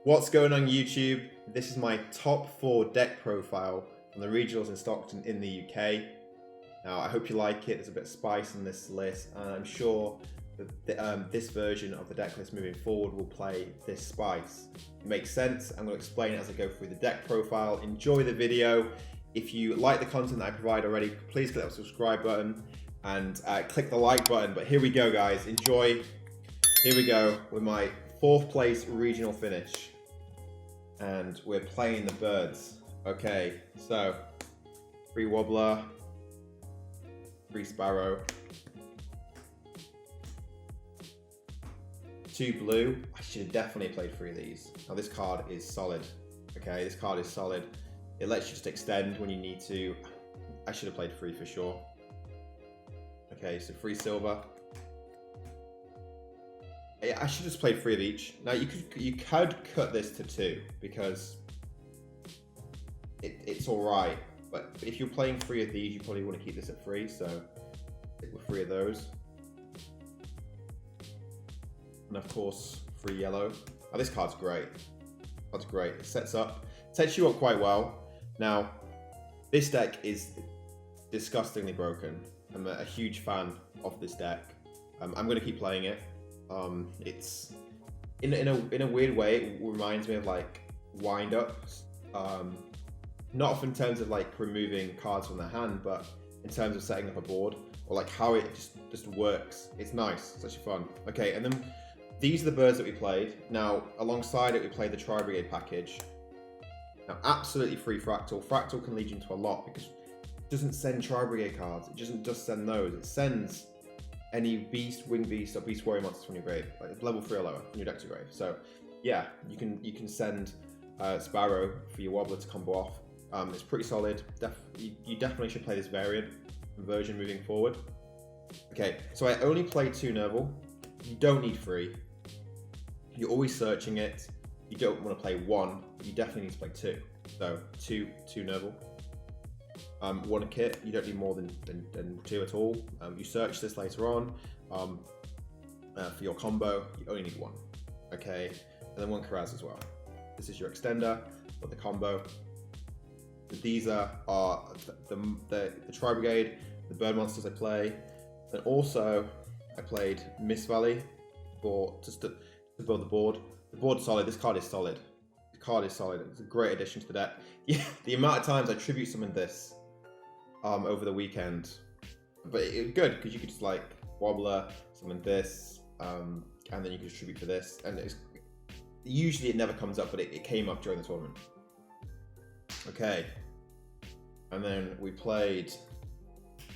What's going on YouTube? This is my top 4 deck profile from the regionals in Stockton in the UK. Now I hope you like it. There's a bit of spice in this list, and I'm sure that this version of the deck list moving forward will play this spice. It makes sense. I'm going to explain it as I go through the deck profile. Enjoy the video. If you like the content that I provide already, please click that subscribe button and click the like button. But here we go, guys. Enjoy. Here we go with my 4th place regional finish. And we're playing the birds. Okay, so 3 wobbler, 3 sparrow, 2 blue. I should have definitely played 3 of these. Now this card is solid. Okay, this card is solid. It lets you just extend when you need to. I should have played 3 for sure. Okay, so 3 silver. Yeah, I should have just played 3 of each. Now you could cut this to 2 because it's all right. But if you're playing 3 of these, you probably want to keep this at 3. So stick with 3 of those, and of course 3 yellow. Now this card's great. That's great. It sets you up quite well. Now this deck is disgustingly broken. I'm a huge fan of this deck. I'm going to keep playing it. It's in a weird way. It reminds me of like wind ups, not in terms of like removing cards from the hand, but in terms of setting up a board, or like how it just works. It's nice. It's actually fun. Okay, and then these are the birds that we played. Now alongside it, we played the TRI-BRIGADE package. Now absolutely free Fractal. Fractal can lead you into a lot because it doesn't send TRI-BRIGADE cards. It doesn't just send those. It sends any beast, wing beast, or beast warrior monsters from your grave, like level 3 or lower from your deck to grave. So yeah, you can send Sparrow for your wobbler to combo off. It's pretty solid. You definitely should play this version moving forward. Okay, so I only played 2 Nerval. You don't need 3. You're always searching it. You don't want to play 1, but you definitely need to play 2. So 2 Nerval. 1 kit, you don't need more than 2 at all. You search this later on. For your combo, you only need 1. Okay, and then 1 Karaz as well. This is your extender for the combo. These are the TRI-BRIGADE, the bird monsters I play. And also, I played Mist Valley for just to build the board. The board's solid. This card is solid. The card is solid. It's a great addition to the deck. Yeah, the amount of times I tribute summoned this over the weekend, but it was good because you could just like wobbler, summon this, and then you could distribute to this, and usually it never comes up, but it came up during the tournament. Okay, and then we played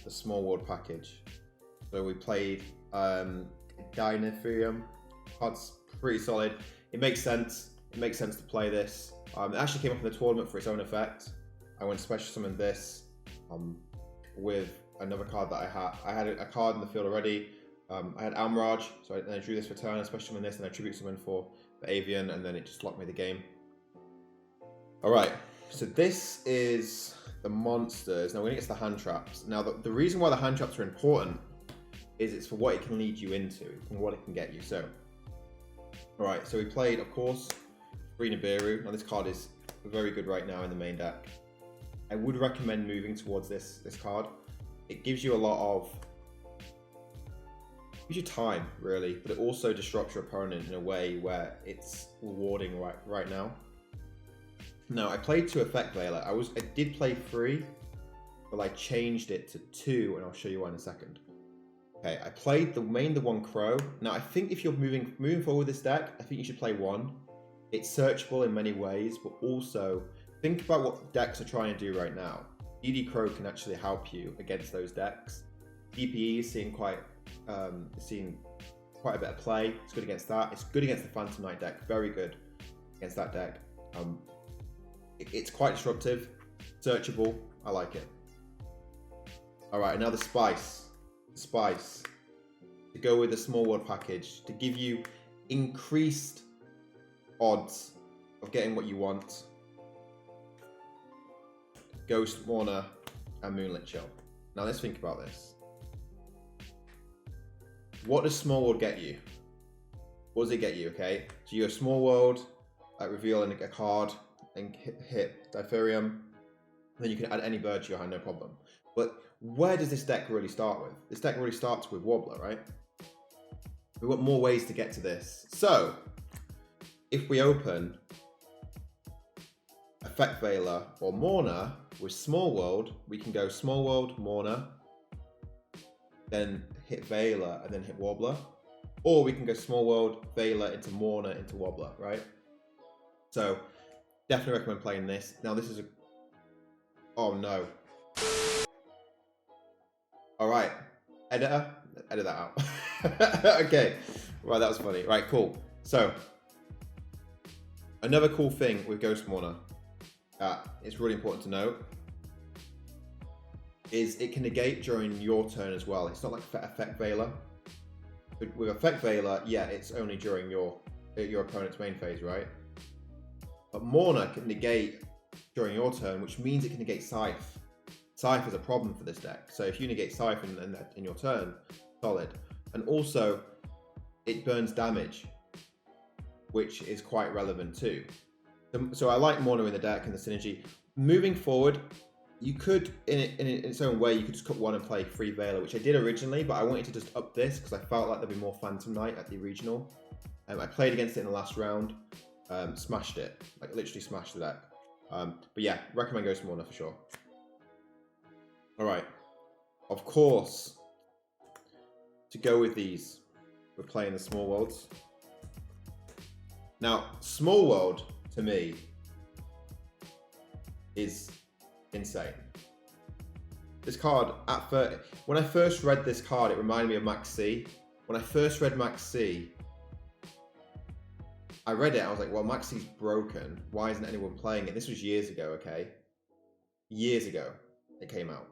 the small world package. So we played Dynetherium. Card's pretty solid. It makes sense. It makes sense to play this. It actually came up in the tournament for its own effect. I went special summon this with another card that I had. I had a card in the field already. I had Almirage, so I drew this for turn, I special summon this, and I tribute summon for the Avian, and then it just locked me the game. Alright, so this is the monsters. Now we're going to get to the hand traps. Now the reason why the hand traps are important is it's for what it can lead you into, and what it can get you. So, alright, so we played, of course, 3 Nibiru. Now this card is very good right now in the main deck. I would recommend moving towards this card. It gives you a lot of, gives you time really, but it also disrupts your opponent in a way where it's rewarding right now. Now I played 2 Effect Veiler. I did play 3, but I changed it to 2, and I'll show you why in a second. Okay, I played the 1 Crow. Now I think if you're moving forward with this deck, I think you should play 1. It's searchable in many ways, but also think about what decks are trying to do right now. DD Crow can actually help you against those decks. DPE is seeing quite a bit of play. It's good against that. It's good against the Phantom Knight deck. Very good against that deck. It's quite disruptive, searchable. I like it. All right, now the spice. Spice to go with the small world package to give you increased odds of getting what you want. Ghost Warner and Moonlit Chill. Now let's think about this. What does small world get you? What does it get you, okay? So you have small world, revealing a card and hit Ditherium. Then you can add any bird to your hand, no problem. But where does this deck really start with? This deck really starts with Wobbler, right? We've got more ways to get to this. So, if we open Effect Veiler or Mourner with Small World, we can go Small World, Mourner, then hit Veiler and then hit Wobbler. Or we can go Small World, Veiler into Mourner into Wobbler, right? So, definitely recommend playing this. Now this is a... Oh no. Alright, editor, edit that out. Okay, right, that was funny. Right, cool. So, another cool thing with Ghost Mourner that it's really important to note is it can negate during your turn as well. It's not like Effect Veiler. With Effect Veiler, yeah, it's only during your opponent's main phase, right? But Mourner can negate during your turn, which means it can negate Scythe. Scythe is a problem for this deck. So if you negate Scythe in your turn, solid. And also, it burns damage, which is quite relevant too. So I like Mourner in the deck and the synergy. Moving forward, you could, in its own way, you could just cut one and play free Veiler, which I did originally, but I wanted to just up this because I felt like there'd be more Phantom Knight at the regional. I played against it in the last round, smashed it, like literally smashed the deck. But yeah, recommend Ghost Mourner for sure. All right, of course, to go with these, we're playing the Small Worlds. Now, Small World, to me, is insane. This card, when I first read this card, it reminded me of Max C. When I first read Max C, I read it, I was like, well, Max C's broken. Why isn't anyone playing it? This was years ago, okay? Years ago, it came out.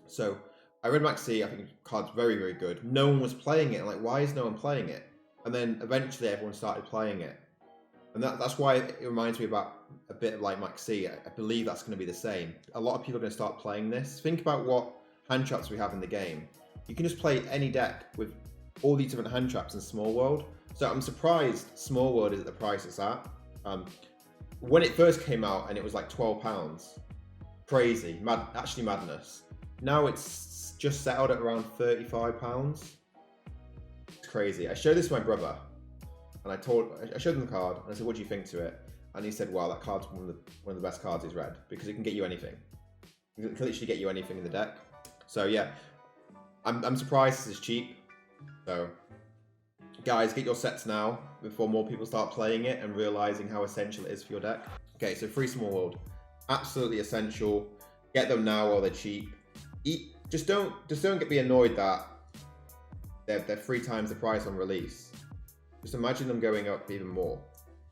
So, I read Max C, I think the card's very, very good. No one was playing it. I'm like, why is no one playing it? And then eventually everyone started playing it. And that's why it reminds me about a bit like Max C. I believe that's going to be the same. A lot of people are going to start playing this. Think about what hand traps we have in the game. You can just play any deck with all these different hand traps in Small World. So I'm surprised Small World is at the price it's at. When it first came out and it was like £12, crazy, actually madness. Now it's just settled at around £35. It's crazy. I showed this to my brother. And I showed him the card, and I said, "What do you think to it?" And he said, "Well, that card's one of the best cards he's read because it can get you anything. It can literally get you anything in the deck." So yeah, I'm surprised this is cheap. So guys, get your sets now before more people start playing it and realizing how essential it is for your deck. Okay, so free Small World, absolutely essential. Get them now while they're cheap. Just don't be annoyed that they're 3 times the price on release. Just imagine them going up even more.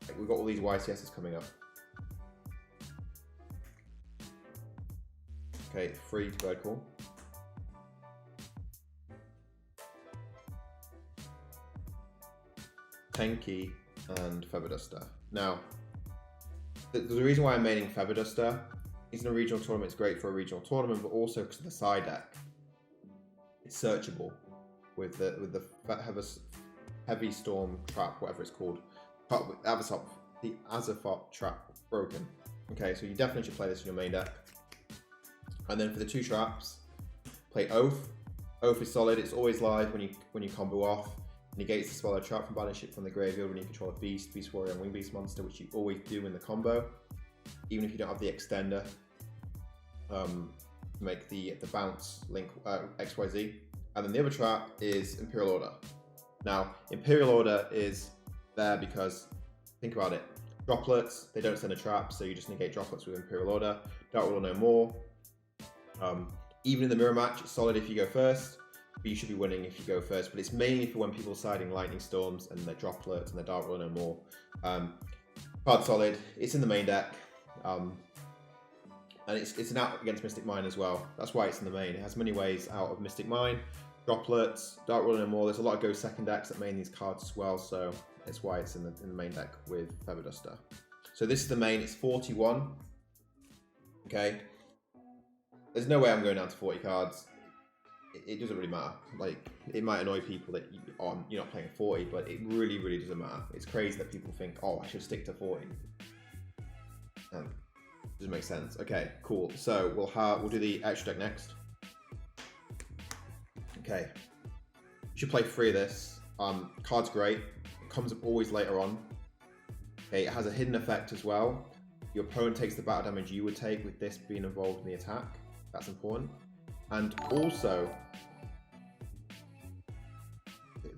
Like we've got all these YCSs coming up. Okay, free bird call. Tenki and Feather Duster. Now, the reason why I'm maining Feather Duster is in a regional tournament, it's great for a regional tournament, but also because of the side deck. It's searchable with the Heavy Storm Trap, whatever it's called. The Azathoth Trap broken. Okay, so you definitely should play this in your main deck. And then for the 2 traps, play Oath. Oath is solid, it's always live when you combo off. Negates the Swallow Trap from banishing it from the graveyard when you control a Beast, Beast Warrior, and Wing Beast monster, which you always do in the combo. Even if you don't have the extender. Make the bounce link XYZ. And then the other trap is Imperial Order. Now, Imperial Order is there because, think about it, droplets, they don't send a trap, so you just negate droplets with Imperial Order. Dark Ruler no more. Even in the mirror match, it's solid if you go first, but you should be winning if you go first. But it's mainly for when people are siding Lightning Storms and their droplets and their Dark Ruler no more. Card solid, it's in the main deck. And it's an out against Mystic Mine as well. That's why it's in the main. It has many ways out of Mystic Mine. Droplets, Dark Ruler no more. There's a lot of Go second decks that main these cards as well, so that's why it's in the main deck with Feather Duster. So this is the main, it's 41. Okay. There's no way I'm going down to 40 cards. it doesn't really matter. Like, it might annoy people that you're not playing 40, but it really, really doesn't matter. It's crazy that people think, oh, I should stick to 40. Doesn't make sense. Okay, cool. So we'll do the extra deck next. Okay, you should play 3 of this. Card's great. It comes up always later on. Okay, it has a hidden effect as well. Your opponent takes the battle damage you would take with this being involved in the attack. That's important. And also,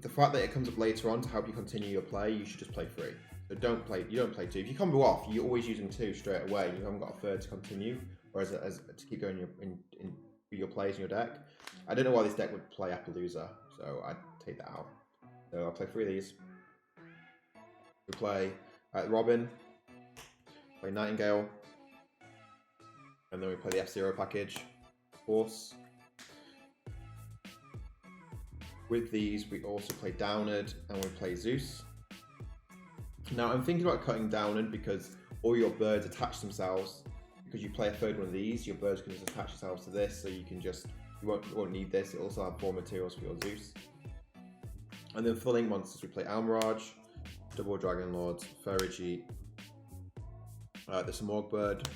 the fact that it comes up later on to help you continue your play, you should just play 3. So you don't play 2. If you combo off, you're always using 2 straight away. You haven't got a third to continue, or as to keep going in your plays in your deck. I don't know why this deck would play Appaloosa, so I'd take that out. So I'll play 3 of these. We play Robin, play Nightingale, and then we play the F-Zero package, Force. With these, we also play Downard and we play Zeus. Now, I'm thinking about cutting Downard because all your birds attach themselves. Because you play a third one of these, your birds can just attach themselves to this, so you can just, you won't need this. It also have 4 materials for your Zeus. And then for the Link monsters, we play Almirage, Double Dragon Lords, Ferrogy, the Samorg Bird,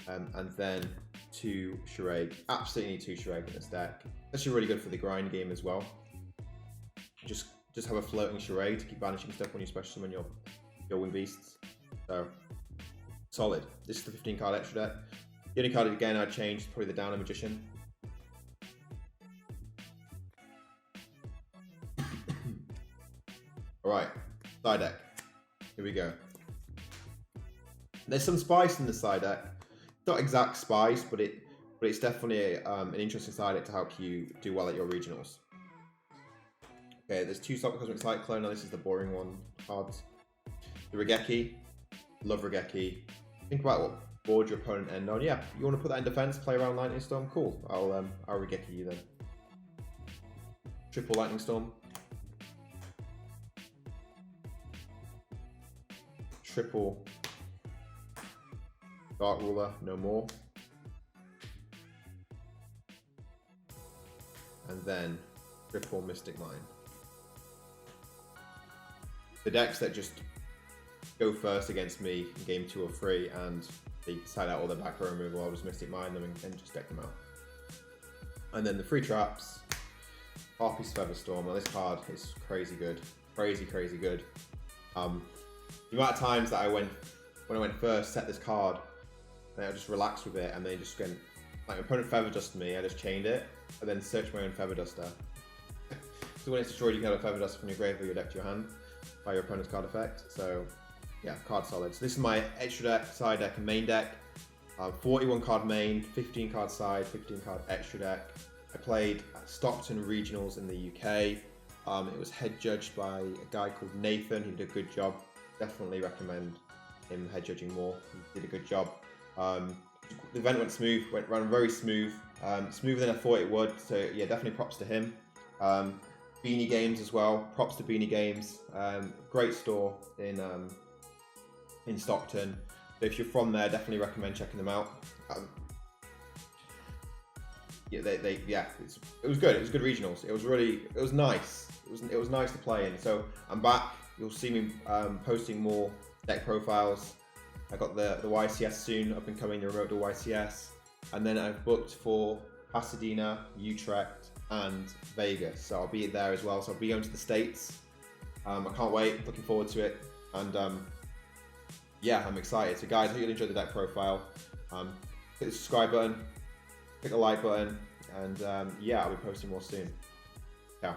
and then 2 Charade. Absolutely need 2 Charade in this deck. Actually really good for the grind game as well. Just have a floating Charade to keep banishing stuff when you special summon your wing beasts. So solid. This is the 15 card extra deck. The only card again I'd change is probably the Downer Magician. Alright, side deck. Here we go. There's some spice in the side deck. Not exact spice, but it's definitely an interesting side deck to help you do well at your regionals. Okay, there's 2 Stop Cosmic Cyclone. Now this is the boring one. Cards. The Regeki. Love Regeki. Think about what board your opponent end on. Yeah, you want to put that in defense, play around Lightning Storm? Cool. I'll Regeki you then. Triple Lightning Storm. Triple Dark Ruler, no more. And then triple Mystic Mine. The decks that just go first against me in game 2 or 3 and they side out all their back row removal, I'll just Mystic Mine them and just deck them out. And then the 3 traps, Harpy's Featherstorm. Now this card is crazy good. Crazy good. The amount of times that when I went first, set this card, and I just relaxed with it, and then just went, like, my opponent Feather Dusted me, I just chained it, and then searched my own Feather Duster. So when it's destroyed, you can have a Feather Duster from your grave or your deck to your hand by your opponent's card effect. So yeah, card solid. So this is my extra deck, side deck, and main deck. 41 card main, 15 card side, 15 card extra deck. I played at Stockton Regionals in the UK. It was head judged by a guy called Nathan. He did a good job. Definitely recommend him head judging more. He did a good job. The event went smooth, ran very smooth, smoother than I thought it would. So yeah, definitely props to him. Beanie Games as well. Props to Beanie Games. Great store in Stockton. So if you're from there, definitely recommend checking them out. Yeah, it was good. It was good regionals. It was nice. It was nice to play in. So I'm back. You'll see me posting more deck profiles. I got the YCS soon, up and coming, the remote to YCS, and then I've booked for Pasadena, Utrecht, and Vegas. So I'll be there as well. So I'll be going to the States. I can't wait. Looking forward to it. And yeah, I'm excited. So guys, I hope you enjoyed the deck profile. Hit the subscribe button, click the like button, and yeah, I'll be posting more soon. Ciao.